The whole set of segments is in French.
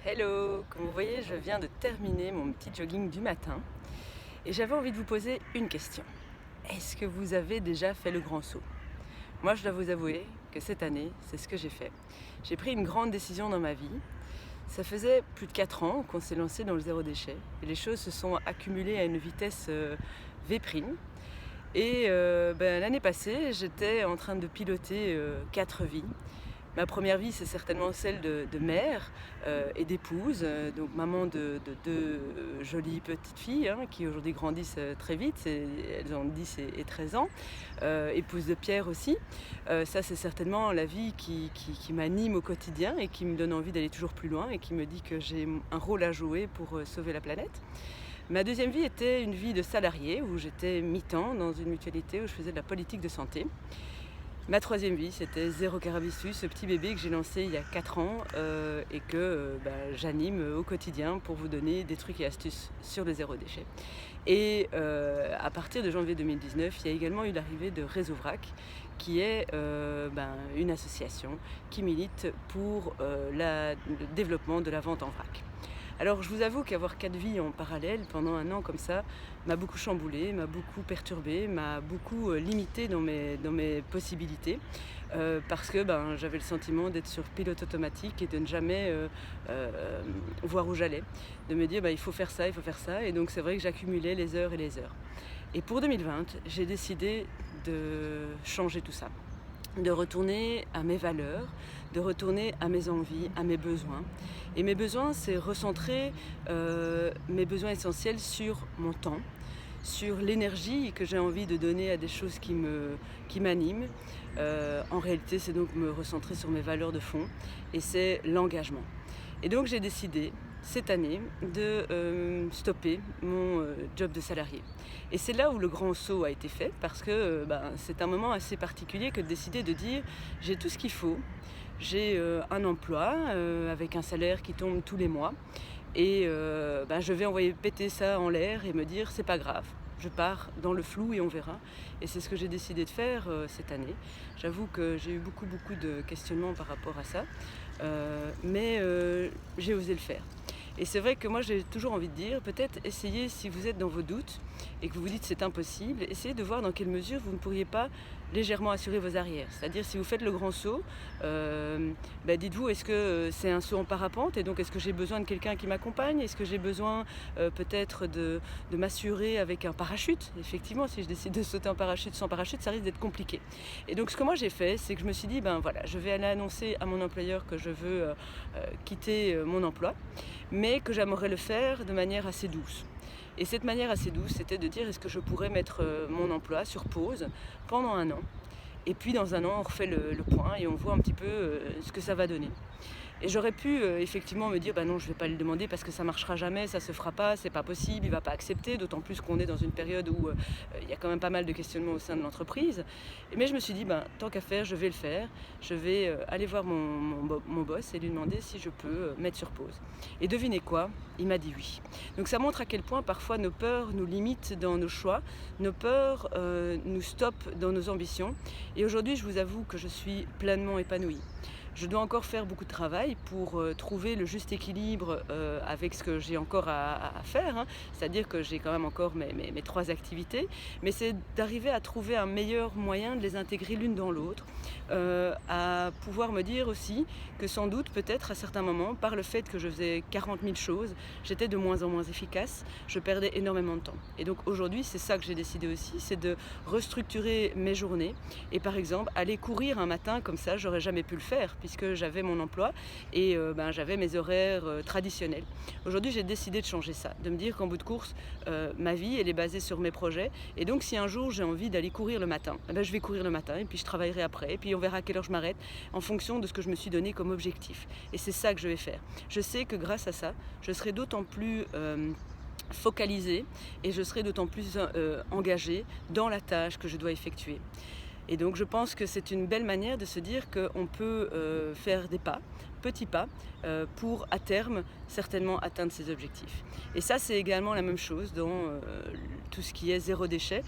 Hello! Comme vous voyez, je viens de terminer mon petit jogging du matin et j'avais envie de vous poser une question. Est-ce que vous avez déjà fait le grand saut? Moi, je dois vous avouer que cette année, c'est ce que j'ai fait. J'ai pris une grande décision dans ma vie. Ça faisait plus de 4 ans qu'on s'est lancé dans le zéro déchet et les choses se sont accumulées à une vitesse V'. Et l'année passée, j'étais en train de piloter 4 vies. Ma première vie, c'est certainement celle de mère et d'épouse, donc maman de deux jolies petites filles qui aujourd'hui grandissent très vite, elles ont 10 et 13 ans, épouse de Pierre aussi. Ça, c'est certainement la vie qui m'anime au quotidien et qui me donne envie d'aller toujours plus loin et qui me dit que j'ai un rôle à jouer pour sauver la planète. Ma deuxième vie était une vie de salarié où j'étais mi-temps dans une mutualité où je faisais de la politique de santé. Ma troisième vie, c'était Zéro Carabissus, ce petit bébé que j'ai lancé il y a 4 ans et que j'anime au quotidien pour vous donner des trucs et astuces sur le zéro déchet. Et à partir de janvier 2019, il y a également eu l'arrivée de Réseau Vrac, qui est une association qui milite pour le développement de la vente en vrac. Alors je vous avoue qu'avoir 4 vies en parallèle pendant un an comme ça m'a beaucoup chamboulée, m'a beaucoup perturbée, m'a beaucoup limitée dans mes possibilités parce que j'avais le sentiment d'être sur pilote automatique et de ne jamais voir où j'allais, de me dire il faut faire ça, et donc c'est vrai que j'accumulais les heures et les heures. Et pour 2020, j'ai décidé de changer tout ça, de retourner à mes valeurs, de retourner à mes envies, à mes besoins. Et mes besoins, c'est recentrer mes besoins essentiels sur mon temps, sur l'énergie que j'ai envie de donner à des choses qui m'animent. En réalité, c'est donc me recentrer sur mes valeurs de fond et c'est l'engagement. Et donc j'ai décidé cette année de stopper mon job de salarié. Et c'est là où le grand saut a été fait parce que c'est un moment assez particulier que de décider de dire j'ai tout ce qu'il faut, j'ai un emploi avec un salaire qui tombe tous les mois et je vais envoyer péter ça en l'air et me dire c'est pas grave. Je pars dans le flou et on verra. Et c'est ce que j'ai décidé de faire cette année. J'avoue que j'ai eu beaucoup de questionnements par rapport à ça, mais j'ai osé le faire. Et c'est vrai que moi j'ai toujours envie de dire, peut-être essayez, si vous êtes dans vos doutes et que vous vous dites c'est impossible, essayez de voir dans quelle mesure vous ne pourriez pas légèrement assurer vos arrières. C'est-à-dire si vous faites le grand saut, dites-vous est-ce que c'est un saut en parapente et donc est-ce que j'ai besoin de quelqu'un qui m'accompagne? Est-ce que j'ai besoin peut-être de m'assurer avec un parachute? Effectivement, si je décide de sauter en parachute sans parachute, ça risque d'être compliqué. Et donc ce que moi j'ai fait, c'est que je me suis dit, je vais aller annoncer à mon employeur que je veux quitter mon emploi, mais que j'aimerais le faire de manière assez douce. Et cette manière assez douce, c'était de dire est-ce que je pourrais mettre mon emploi sur pause pendant un an. Et puis dans un an, on refait le point et on voit un petit peu ce que ça va donner. Et j'aurais pu effectivement me dire non, je ne vais pas le demander parce que ça ne marchera jamais, ça ne se fera pas, c'est pas possible, il ne va pas accepter, d'autant plus qu'on est dans une période où il y a quand même pas mal de questionnements au sein de l'entreprise. Mais je me suis dit, tant qu'à faire, je vais le faire, je vais aller voir mon boss et lui demander si je peux mettre sur pause. Et devinez quoi? Il m'a dit oui. Donc ça montre à quel point parfois nos peurs nous limitent dans nos choix, nos peurs nous stoppent dans nos ambitions. Et aujourd'hui, je vous avoue que je suis pleinement épanouie. Je dois encore faire beaucoup de travail pour trouver le juste équilibre avec ce que j'ai encore à faire. C'est-à-dire que j'ai quand même encore mes 3 activités, mais c'est d'arriver à trouver un meilleur moyen de les intégrer l'une dans l'autre, à pouvoir me dire aussi que sans doute, peut-être à certains moments, par le fait que je faisais 40 000 choses, j'étais de moins en moins efficace, je perdais énormément de temps. Et donc aujourd'hui, c'est ça que j'ai décidé aussi, c'est de restructurer mes journées et par exemple, aller courir un matin comme ça, j'aurais jamais pu le faire puisque j'avais mon emploi et j'avais mes horaires traditionnels. Aujourd'hui, j'ai décidé de changer ça, de me dire qu'en bout de course, ma vie, elle est basée sur mes projets. Et donc, si un jour j'ai envie d'aller courir le matin, je vais courir le matin et puis je travaillerai après. Et puis on verra à quelle heure je m'arrête en fonction de ce que je me suis donné comme objectif. Et c'est ça que je vais faire. Je sais que grâce à ça, je serai d'autant plus focalisée et je serai d'autant plus engagée dans la tâche que je dois effectuer. Et donc je pense que c'est une belle manière de se dire qu'on peut faire des pas, petits pas, pour à terme certainement atteindre ses objectifs. Et ça c'est également la même chose dans tout ce qui est zéro déchet.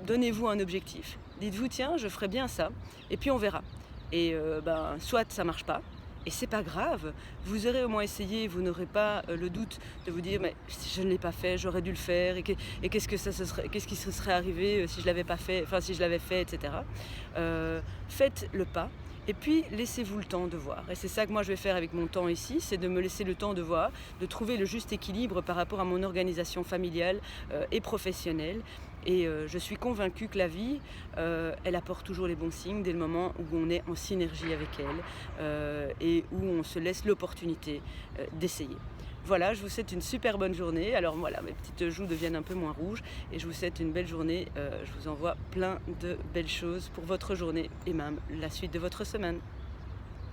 Donnez-vous un objectif. Dites-vous tiens je ferai bien ça et puis on verra. Et soit ça marche pas, Et c'est pas grave, vous aurez au moins essayé, vous n'aurez pas le doute de vous dire mais si je ne l'ai pas fait, j'aurais dû le faire et qu'est-ce qui se serait arrivé si je l'avais pas fait, enfin si je l'avais fait, etc. Faites le pas. Et puis laissez-vous le temps de voir. Et c'est ça que moi je vais faire avec mon temps ici, c'est de me laisser le temps de voir, de trouver le juste équilibre par rapport à mon organisation familiale et professionnelle. Et je suis convaincue que la vie, elle apporte toujours les bons signes dès le moment où on est en synergie avec elle et où on se laisse l'opportunité d'essayer. Voilà, je vous souhaite une super bonne journée. Alors voilà, mes petites joues deviennent un peu moins rouges et je vous souhaite une belle journée. Je vous envoie plein de belles choses pour votre journée et même la suite de votre semaine.